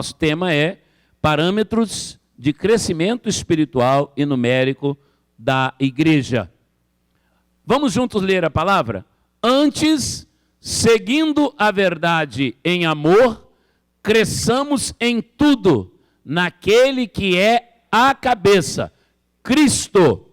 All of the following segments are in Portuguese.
Nosso tema é parâmetros de crescimento espiritual e numérico da igreja. Vamos juntos ler a palavra? Antes, seguindo a verdade em amor, cresçamos em tudo naquele que é a cabeça, Cristo,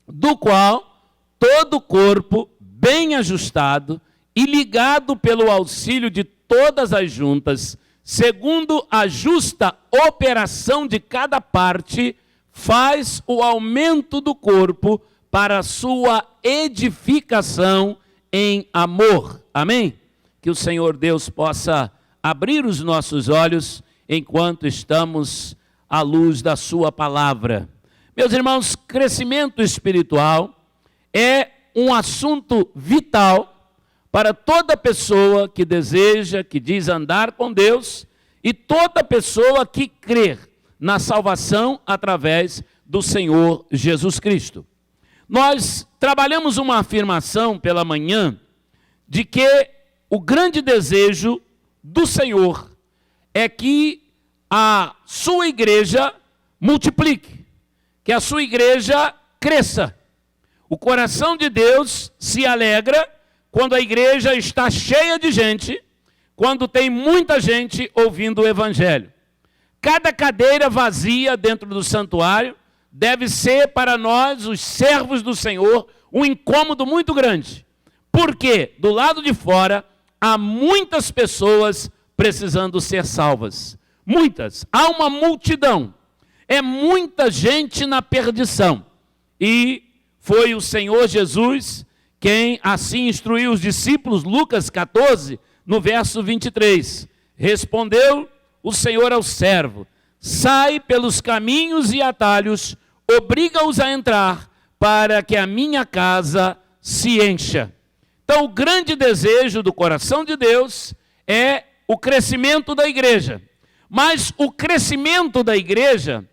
do qual todo o corpo, bem ajustado e ligado pelo auxílio de todas as juntas, segundo a justa operação de cada parte, faz o aumento do corpo para a sua edificação em amor. Amém? Que o Senhor Deus possa abrir os nossos olhos enquanto estamos à luz da sua palavra. Meus irmãos, crescimento espiritual é um assunto vital para toda pessoa que deseja, que diz andar com Deus, e toda pessoa que crer na salvação através do Senhor Jesus Cristo. Nós trabalhamos uma afirmação pela manhã de que o grande desejo do Senhor é que a sua igreja multiplique, que a sua igreja cresça. O coração de Deus se alegra quando a igreja está cheia de gente, quando tem muita gente ouvindo o evangelho. Cada cadeira vazia dentro do santuário deve ser para nós, os servos do Senhor, um incômodo muito grande. Porque do lado de fora há muitas pessoas precisando ser salvas. Muitas. Há uma multidão. É muita gente na perdição. E foi o Senhor Jesus quem assim instruiu os discípulos, Lucas 14, no verso 23. Respondeu o Senhor ao servo: sai pelos caminhos e atalhos, obriga-os a entrar, para que a minha casa se encha. Então, o grande desejo do coração de Deus é o crescimento da igreja. Mas o crescimento da igreja,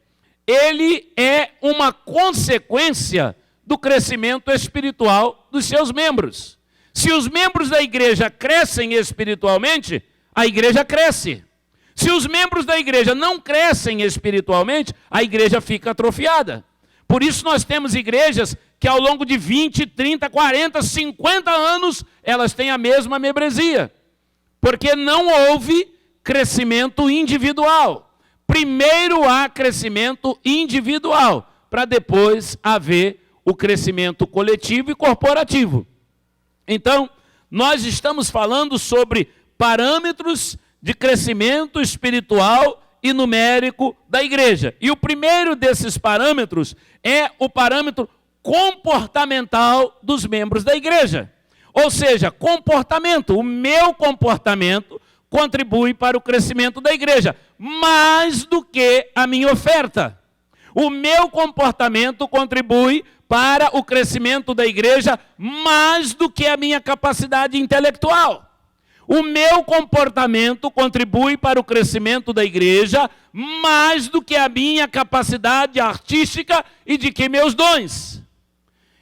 ele é uma consequência do crescimento espiritual dos seus membros. Se os membros da igreja crescem espiritualmente, a igreja cresce. Se os membros da igreja não crescem espiritualmente, a igreja fica atrofiada. Por isso nós temos igrejas que ao longo de 20, 30, 40, 50 anos, elas têm a mesma membresia. Porque não houve crescimento individual. Primeiro há crescimento individual, para depois haver o crescimento coletivo e corporativo. Então, nós estamos falando sobre parâmetros de crescimento espiritual e numérico da igreja. E o primeiro desses parâmetros é o parâmetro comportamental dos membros da igreja. Ou seja, comportamento. O meu comportamento contribui para o crescimento da igreja, mais do que a minha oferta. O meu comportamento contribui para o crescimento da igreja mais do que a minha capacidade intelectual. O meu comportamento contribui para o crescimento da igreja mais do que a minha capacidade artística e de que meus dons.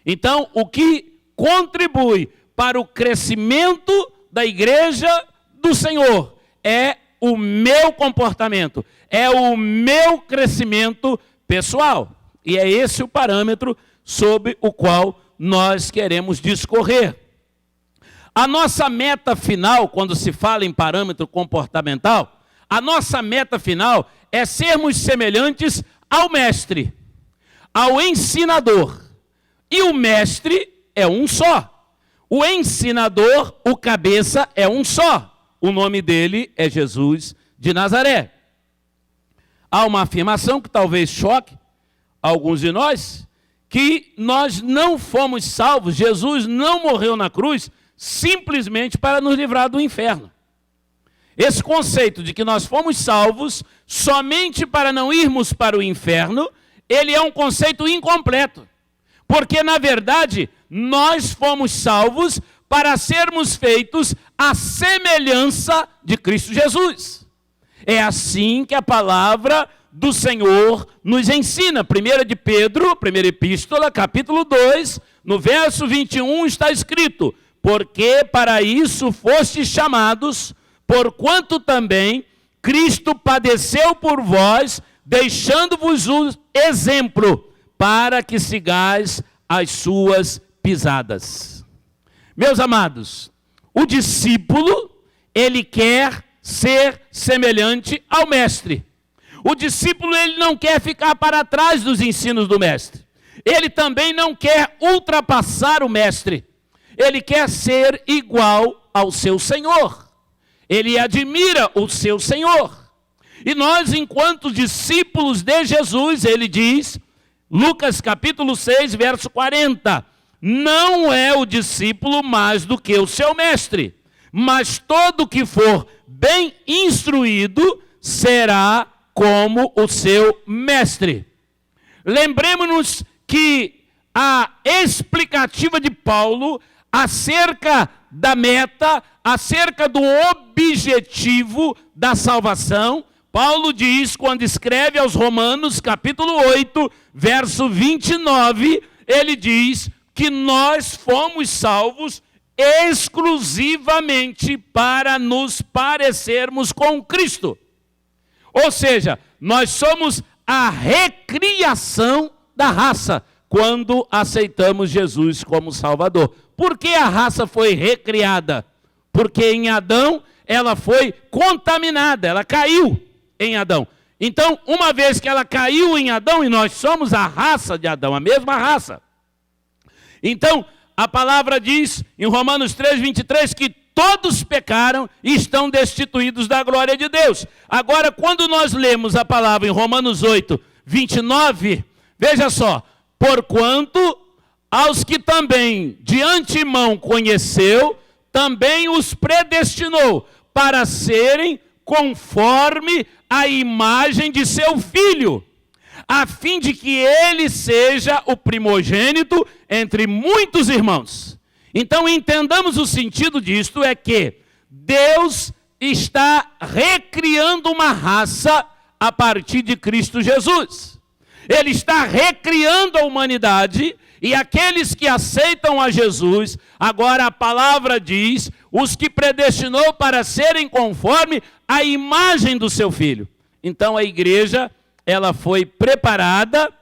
Então, o que contribui para o crescimento da igreja do Senhor é o meu comportamento, é o meu crescimento pessoal. E é esse o parâmetro sobre o qual nós queremos discorrer. A nossa meta final, quando se fala em parâmetro comportamental, a nossa meta final é sermos semelhantes ao mestre, ao ensinador. E o mestre é um só. O ensinador, o cabeça, é um só. O nome dele é Jesus de Nazaré. Há uma afirmação que talvez choque alguns de nós, que nós não fomos salvos, Jesus não morreu na cruz simplesmente para nos livrar do inferno. Esse conceito de que nós fomos salvos somente para não irmos para o inferno, ele é um conceito incompleto. Porque, na verdade, nós fomos salvos para sermos feitos à semelhança de Cristo Jesus. É assim que a palavra do Senhor nos ensina. 1 de Pedro, primeira epístola, capítulo 2, no verso 21 está escrito: porque para isso fostes chamados, porquanto também Cristo padeceu por vós, deixando-vos um exemplo, para que sigais as suas pisadas. Meus amados, o discípulo, ele quer ser semelhante ao mestre. O discípulo, ele não quer ficar para trás dos ensinos do mestre. Ele também não quer ultrapassar o mestre. Ele quer ser igual ao seu Senhor. Ele admira o seu Senhor. E nós, enquanto discípulos de Jesus, ele diz, Lucas capítulo 6, verso 40, não é o discípulo mais do que o seu mestre, mas todo que for bem instruído será como o seu mestre. Lembremos-nos que a explicativa de Paulo acerca da meta, acerca do objetivo da salvação, Paulo diz, quando escreve aos Romanos, capítulo 8, verso 29, ele diz que nós fomos salvos exclusivamente para nos parecermos com Cristo. Ou seja, nós somos a recriação da raça quando aceitamos Jesus como Salvador. Por que a raça foi recriada? Porque em Adão ela foi contaminada, ela caiu em Adão. Então, uma vez que ela caiu em Adão, e nós somos a raça de Adão, a mesma raça. Então, a palavra diz em Romanos 3, 23, que todos pecaram e estão destituídos da glória de Deus. Agora, quando nós lemos a palavra em Romanos 8, 29, veja só, porquanto aos que também de antemão conheceu, também os predestinou para serem conforme a imagem de seu Filho, a fim de que ele seja o primogênito entre muitos irmãos. Então entendamos o sentido disto, é que Deus está recriando uma raça a partir de Cristo Jesus. Ele está recriando a humanidade e aqueles que aceitam a Jesus, agora a palavra diz, os que predestinou para serem conforme a imagem do seu Filho. Então a igreja, ela foi preparada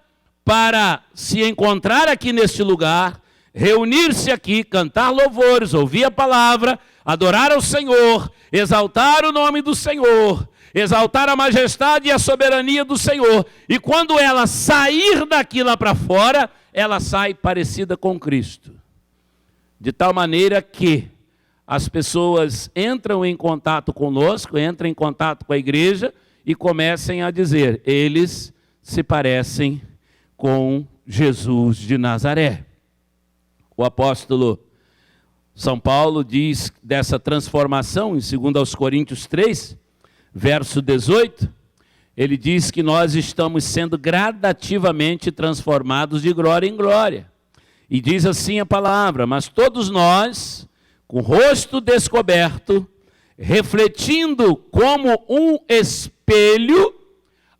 para se encontrar aqui neste lugar, reunir-se aqui, cantar louvores, ouvir a palavra, adorar ao Senhor, exaltar o nome do Senhor, exaltar a majestade e a soberania do Senhor. E quando ela sair daqui lá para fora, ela sai parecida com Cristo. De tal maneira que as pessoas entram em contato conosco, entram em contato com a igreja e comecem a dizer, eles se parecem com Jesus de Nazaré. O apóstolo São Paulo diz dessa transformação, em 2 Coríntios 3, verso 18, ele diz que nós estamos sendo gradativamente transformados de glória em glória. E diz assim a palavra, mas todos nós, com o rosto descoberto, refletindo como um espelho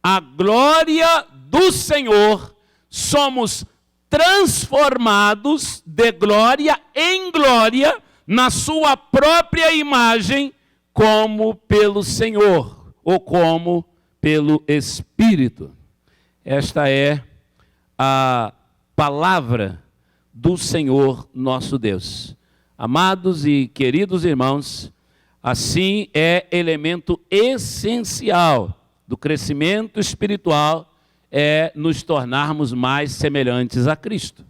a glória do Senhor, somos transformados de glória em glória na sua própria imagem, como pelo Senhor, ou como pelo Espírito. Esta é a palavra do Senhor nosso Deus. Amados e queridos irmãos, assim é elemento essencial do crescimento espiritual, é nos tornarmos mais semelhantes a Cristo.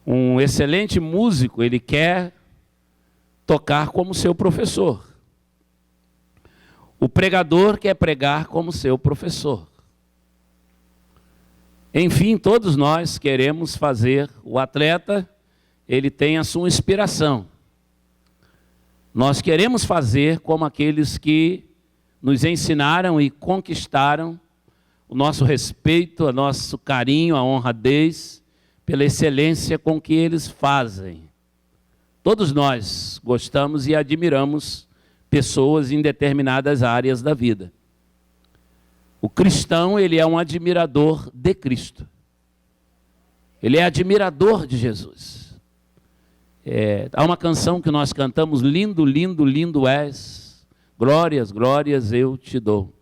Um excelente músico, ele quer tocar como seu professor. O pregador quer pregar como seu professor. Enfim, todos nós queremos fazer, o atleta, ele tem a sua inspiração. Nós queremos fazer como aqueles que nos ensinaram e conquistaram o nosso respeito, o nosso carinho, a honradez, pela excelência com que eles fazem. Todos nós gostamos e admiramos pessoas em determinadas áreas da vida. O cristão, ele é um admirador de Cristo. Ele é admirador de Jesus. Há uma canção que nós cantamos, lindo, lindo, lindo és, glórias, glórias eu te dou.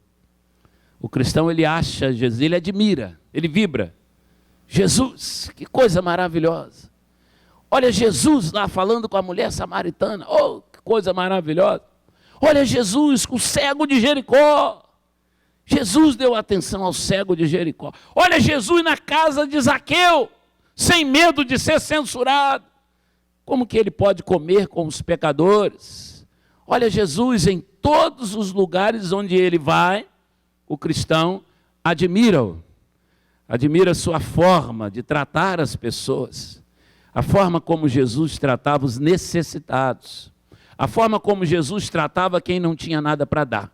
O cristão, ele acha Jesus, ele admira, ele vibra. Jesus, que coisa maravilhosa. Olha Jesus lá falando com a mulher samaritana, oh, que coisa maravilhosa. Olha Jesus com o cego de Jericó. Jesus deu atenção ao cego de Jericó. Olha Jesus na casa de Zaqueu, sem medo de ser censurado. Como que ele pode comer com os pecadores? Olha Jesus em todos os lugares onde ele vai, o cristão admira-o. Admira a sua forma de tratar as pessoas. A forma como Jesus tratava os necessitados. A forma como Jesus tratava quem não tinha nada para dar.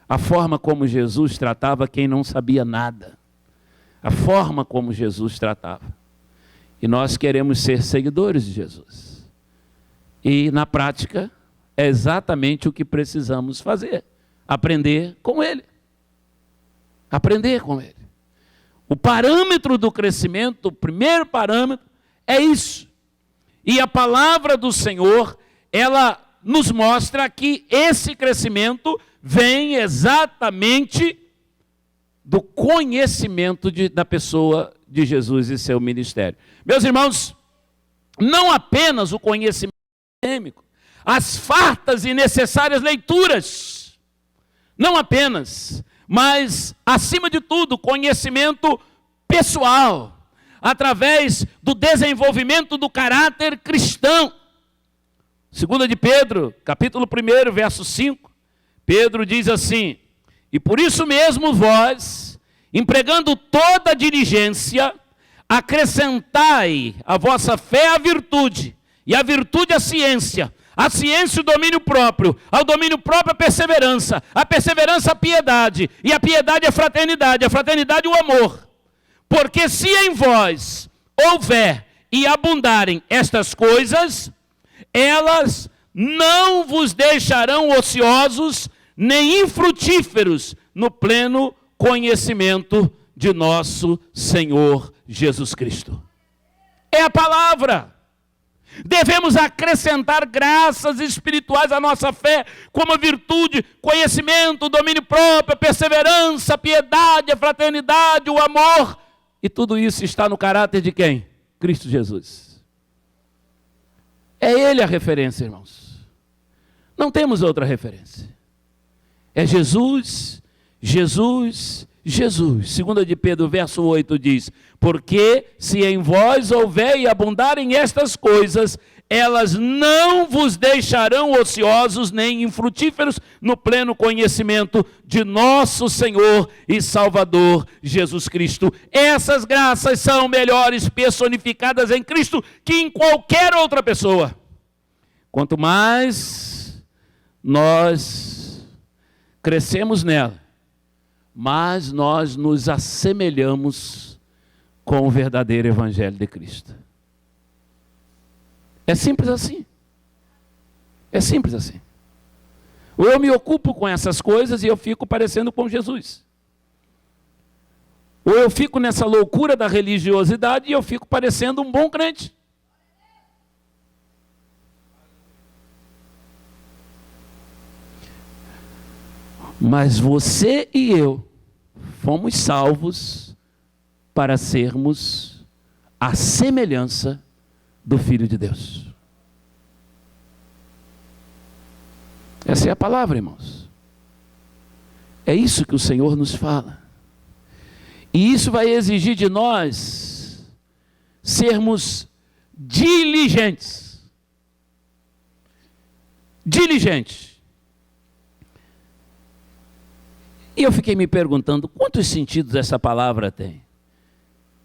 A forma como Jesus tratava quem não sabia nada. A forma como Jesus tratava. E nós queremos ser seguidores de Jesus. E na prática, é exatamente o que precisamos fazer. Aprender com Ele. Aprender com Ele. O parâmetro do crescimento, o primeiro parâmetro, é isso. E a palavra do Senhor, ela nos mostra que esse crescimento vem exatamente do conhecimento da pessoa de Jesus e seu ministério. Meus irmãos, não apenas o conhecimento acadêmico, as fartas e necessárias leituras, não apenas, mas, acima de tudo, conhecimento pessoal, através do desenvolvimento do caráter cristão. 2 de Pedro, capítulo 1, verso 5, Pedro diz assim: e por isso mesmo vós, empregando toda a diligência, acrescentai à vossa fé a virtude, e a virtude a ciência o domínio próprio, ao domínio próprio a perseverança a piedade, e a piedade a fraternidade o amor. Porque se em vós houver e abundarem estas coisas, elas não vos deixarão ociosos, nem infrutíferos no pleno conhecimento de nosso Senhor Jesus Cristo. É a palavra. Devemos acrescentar graças espirituais à nossa fé, como a virtude, conhecimento, domínio próprio, a perseverança, a piedade, a fraternidade, o amor. E tudo isso está no caráter de quem? Cristo Jesus. É Ele a referência, irmãos. Não temos outra referência. É Jesus, Jesus, Jesus. 2 de Pedro, verso 8 diz: porque se em vós houver e abundarem estas coisas, elas não vos deixarão ociosos nem infrutíferos no pleno conhecimento de nosso Senhor e Salvador Jesus Cristo. Essas graças são melhores personificadas em Cristo que em qualquer outra pessoa. Quanto mais nós crescemos nela, mais nós nos assemelhamos com o verdadeiro Evangelho de Cristo. É simples assim. É simples assim. Ou eu me ocupo com essas coisas e eu fico parecendo com Jesus. Ou eu fico nessa loucura da religiosidade e eu fico parecendo um bom crente. Mas você e eu fomos salvos para sermos a semelhança do Filho de Deus. Essa é a palavra, irmãos. É isso que o Senhor nos fala. E isso vai exigir de nós sermos diligentes. Diligentes. E eu fiquei me perguntando, quantos sentidos essa palavra tem?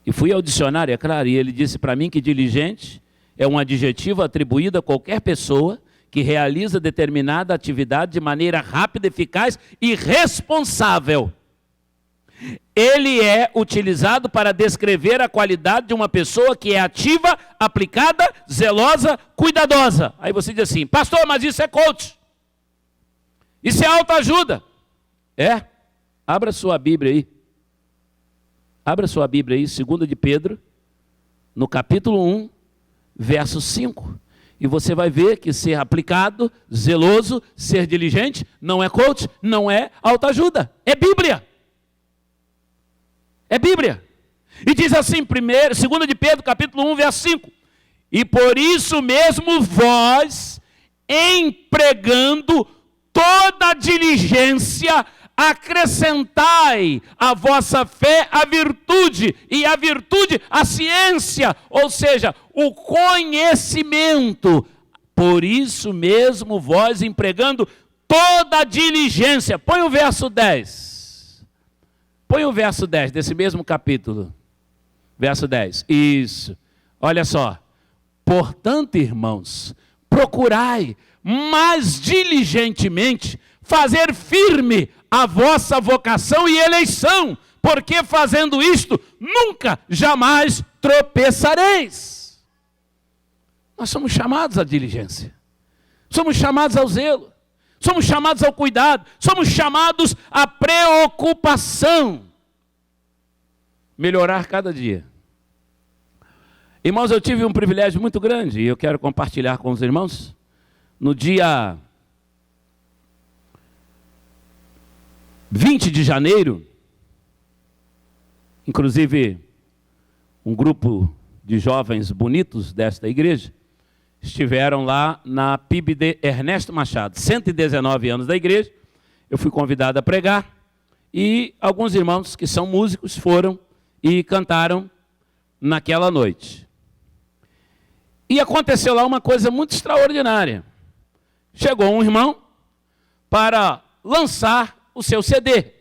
E fui ao dicionário, é claro, e ele disse para mim que diligente é um adjetivo atribuído a qualquer pessoa que realiza determinada atividade de maneira rápida, eficaz e responsável. Ele é utilizado para descrever a qualidade de uma pessoa que é ativa, aplicada, zelosa, cuidadosa. Aí você diz assim: pastor, mas isso é coach. Isso é autoajuda. É? Abra sua Bíblia aí. Abra sua Bíblia aí, 2 de Pedro, no capítulo 1, verso 5. E você vai ver que ser aplicado, zeloso, ser diligente, não é coach, não é autoajuda, é Bíblia. É Bíblia. E diz assim, 2 de Pedro, capítulo 1, verso 5. E por isso mesmo vós, empregando toda a diligência, acrescentai à vossa fé a virtude, e a virtude a ciência, ou seja, o conhecimento. Por isso mesmo vós, empregando toda a diligência. Põe o verso 10. Põe o verso 10 desse mesmo capítulo. Verso 10. Isso. Olha só. Portanto, irmãos, procurai mais diligentemente fazer firme a vossa vocação e eleição, porque fazendo isto, nunca, jamais tropeçareis. Nós somos chamados à diligência, somos chamados ao zelo, somos chamados ao cuidado, somos chamados à preocupação. Melhorar cada dia. Irmãos, eu tive um privilégio muito grande e eu quero compartilhar com os irmãos. No dia 20 de janeiro, inclusive um grupo de jovens bonitos desta igreja, estiveram lá na PIB de Ernesto Machado, 119 anos da igreja. Eu fui convidado a pregar e alguns irmãos que são músicos foram e cantaram naquela noite. E aconteceu lá uma coisa muito extraordinária. Chegou um irmão para lançar o seu CD,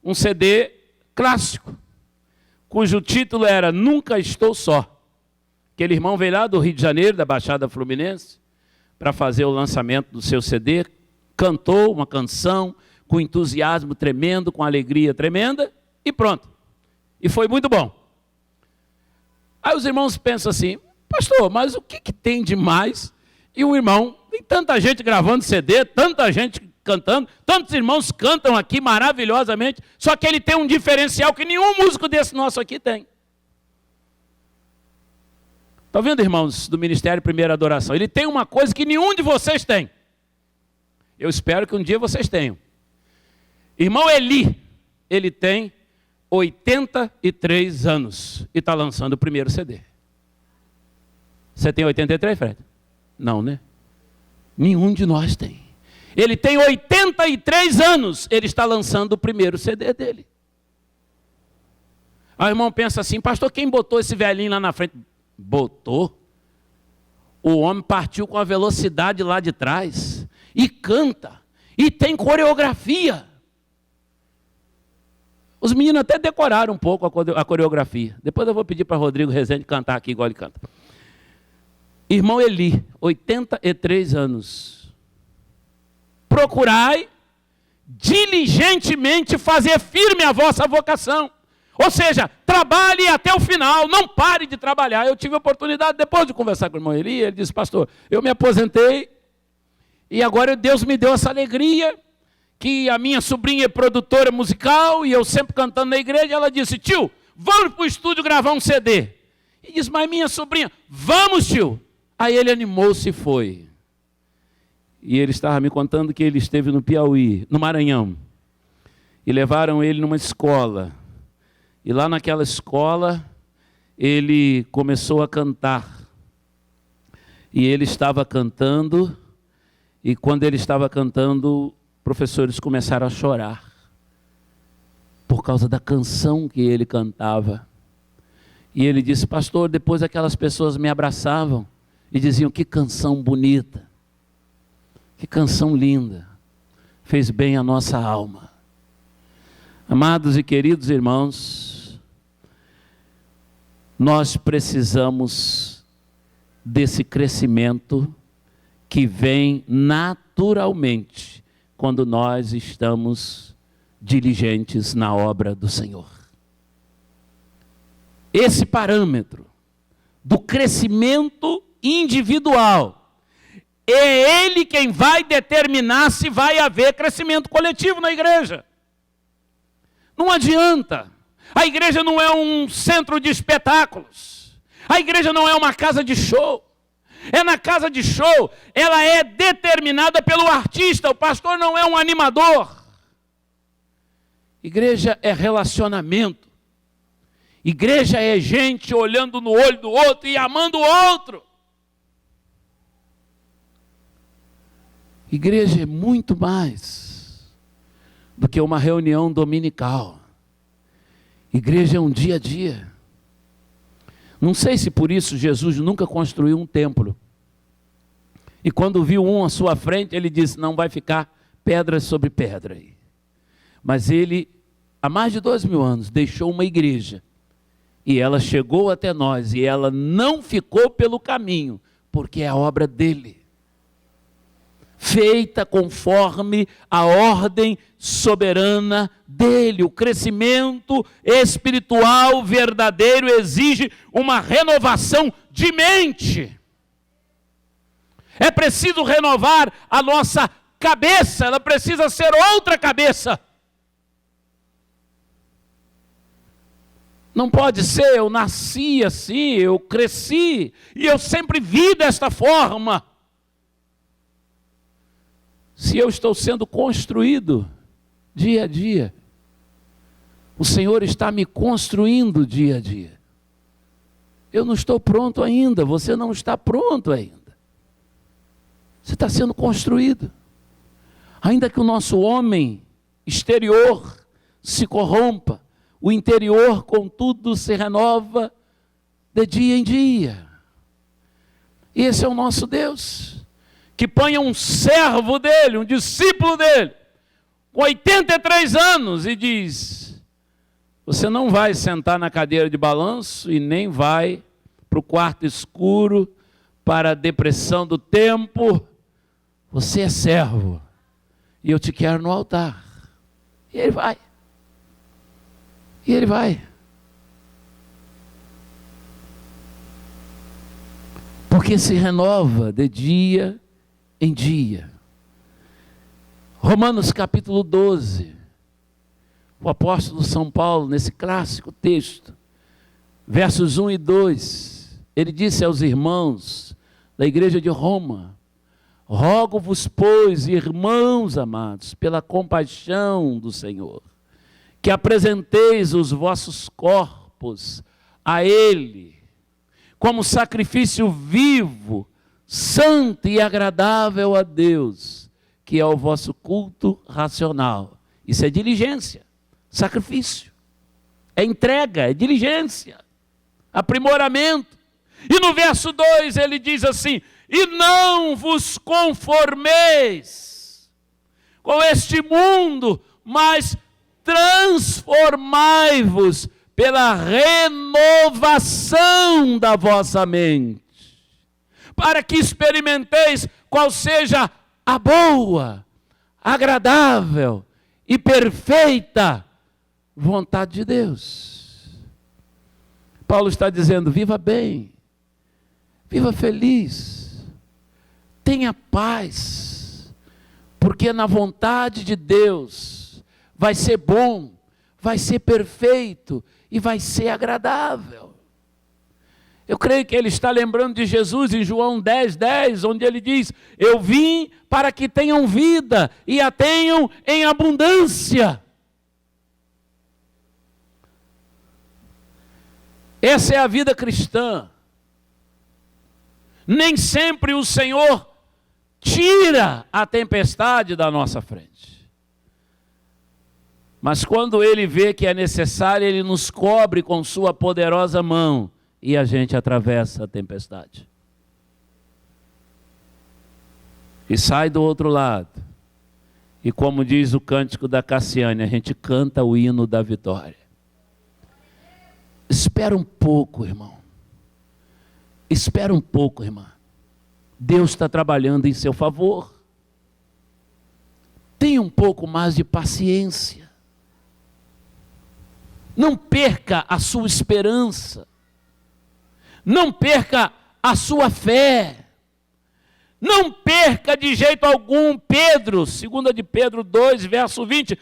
um CD clássico, cujo título era Nunca Estou Só. Aquele irmão veio lá do Rio de Janeiro, da Baixada Fluminense, para fazer o lançamento do seu CD, cantou uma canção com entusiasmo tremendo, com alegria tremenda, e pronto. E foi muito bom. Aí os irmãos pensam assim, pastor, mas o que tem de mais? E o irmão, tem tanta gente gravando CD, tanta gente cantando, tantos irmãos cantam aqui maravilhosamente, só que ele tem um diferencial que nenhum músico desse nosso aqui tem. Está vendo, irmãos, do Ministério Primeira Adoração? Ele tem uma coisa que nenhum de vocês tem. Eu espero que um dia vocês tenham. Irmão Eli, ele tem 83 anos e está lançando o primeiro CD. Você tem 83, Fred? Não, né? Nenhum de nós tem. Ele tem 83 anos, ele está lançando o primeiro CD dele. Aí o irmão pensa assim, pastor, quem botou esse velhinho lá na frente? Botou. O homem partiu com a velocidade lá de trás e canta, e tem coreografia. Os meninos até decoraram um pouco a coreografia. Depois eu vou pedir para Rodrigo Rezende cantar aqui igual ele canta. Irmão Eli, 83 anos. Procurai diligentemente fazer firme a vossa vocação. Ou seja, trabalhe até o final, não pare de trabalhar. Eu tive a oportunidade, depois de conversar com o irmão Eli, ele disse, pastor, eu me aposentei e agora Deus me deu essa alegria, que a minha sobrinha é produtora musical e eu sempre cantando na igreja. Ela disse, tio, vamos para o estúdio gravar um CD. E disse, mas minha sobrinha, vamos, tio. Aí ele animou-se e foi. E ele estava me contando que ele esteve no Piauí, no Maranhão. E levaram ele numa escola. E lá naquela escola, ele começou a cantar. E ele estava cantando, e quando ele estava cantando, professores começaram a chorar. Por causa da canção que ele cantava. E ele disse, pastor, depois aquelas pessoas me abraçavam e diziam, que canção bonita, que canção linda, fez bem a nossa alma. Amados e queridos irmãos, nós precisamos desse crescimento que vem naturalmente quando nós estamos diligentes na obra do Senhor. Esse parâmetro do crescimento individual, é ele quem vai determinar se vai haver crescimento coletivo na igreja. Não adianta. A igreja não é um centro de espetáculos. A igreja não é uma casa de show. é na casa de show, ela é determinada pelo artista. O pastor não é um animador. Igreja é relacionamento. Igreja é gente olhando no olho do outro e amando o outro. Igreja é muito mais do que uma reunião dominical. Igreja é um dia a dia. Não sei se por isso Jesus nunca construiu um templo. E quando viu um à sua frente, ele disse, não vai ficar pedra sobre pedra aí. Mas ele, há mais de 2000 anos, deixou uma igreja. E ela chegou até nós, e ela não ficou pelo caminho, porque é a obra dele. Feita conforme a ordem soberana dele. O crescimento espiritual verdadeiro exige uma renovação de mente. É preciso renovar a nossa cabeça, ela precisa ser outra cabeça. Não pode ser, eu nasci assim, eu cresci, e eu sempre vi desta forma. Se eu estou sendo construído dia a dia, o Senhor está me construindo dia a dia. Eu não estou pronto ainda, você não está pronto ainda. Você está sendo construído. Ainda que o nosso homem exterior se corrompa, o interior, contudo, se renova de dia em dia. E esse é o nosso Deus. Que ponha um servo dele, um discípulo dele, com 83 anos e diz, você não vai sentar na cadeira de balanço e nem vai para o quarto escuro, para a depressão do tempo, você é servo e eu te quero no altar. E ele vai. E ele vai. Porque se renova de dia em dia. Romanos capítulo 12, o apóstolo São Paulo, nesse clássico texto, versos 1 e 2, ele disse aos irmãos da igreja de Roma, rogo-vos, pois, irmãos amados, pela compaixão do Senhor, que apresenteis os vossos corpos a Ele, como sacrifício vivo, santo e agradável a Deus, que é o vosso culto racional. Isso é diligência, sacrifício, é entrega, é diligência, aprimoramento. E no verso 2 ele diz assim, e não vos conformeis com este mundo, mas transformai-vos pela renovação da vossa mente, para que experimenteis qual seja a boa, agradável e perfeita vontade de Deus. Paulo está dizendo, viva bem, viva feliz, tenha paz, porque na vontade de Deus vai ser bom, vai ser perfeito e vai ser agradável. Eu creio que ele está lembrando de Jesus em João 10:10, onde ele diz, eu vim para que tenham vida e a tenham em abundância. Essa é a vida cristã. Nem sempre o Senhor tira a tempestade da nossa frente. Mas quando Ele vê que é necessário, Ele nos cobre com sua poderosa mão e a gente atravessa a tempestade. E sai do outro lado. E como diz o cântico da Cassiane, a gente canta o hino da vitória. Espera um pouco, irmão. Espera um pouco, irmã. Deus está trabalhando em seu favor. Tenha um pouco mais de paciência. Não perca a sua esperança. Não perca a sua fé. Não perca de jeito algum. Pedro, 2 de Pedro 2, verso 20.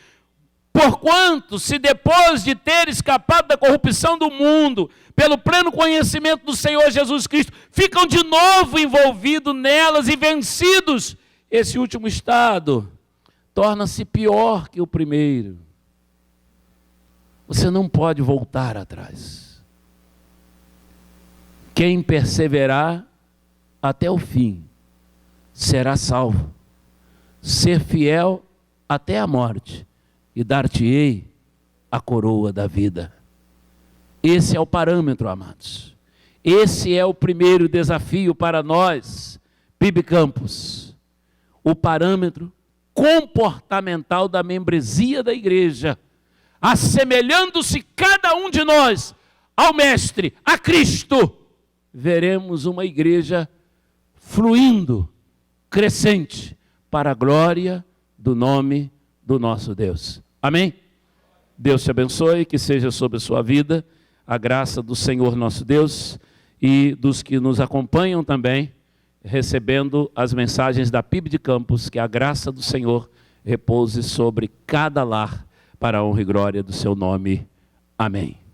Porquanto, se depois de ter escapado da corrupção do mundo, pelo pleno conhecimento do Senhor Jesus Cristo, ficam de novo envolvidos nelas e vencidos, esse último estado torna-se pior que o primeiro. Você não pode voltar atrás. Quem perseverar até o fim será salvo. Ser fiel até a morte, e dar-te-ei a coroa da vida. Esse é o parâmetro, amados. Esse é o primeiro desafio para nós, PIB Campos. O parâmetro comportamental da membresia da igreja, assemelhando-se cada um de nós ao Mestre, a Cristo, veremos uma igreja fluindo, crescente, para a glória do nome do nosso Deus. Amém? Deus te abençoe, que seja sobre a sua vida a graça do Senhor nosso Deus e dos que nos acompanham também, recebendo as mensagens da PIB de Campos, que a graça do Senhor repouse sobre cada lar, para a honra e glória do seu nome. Amém.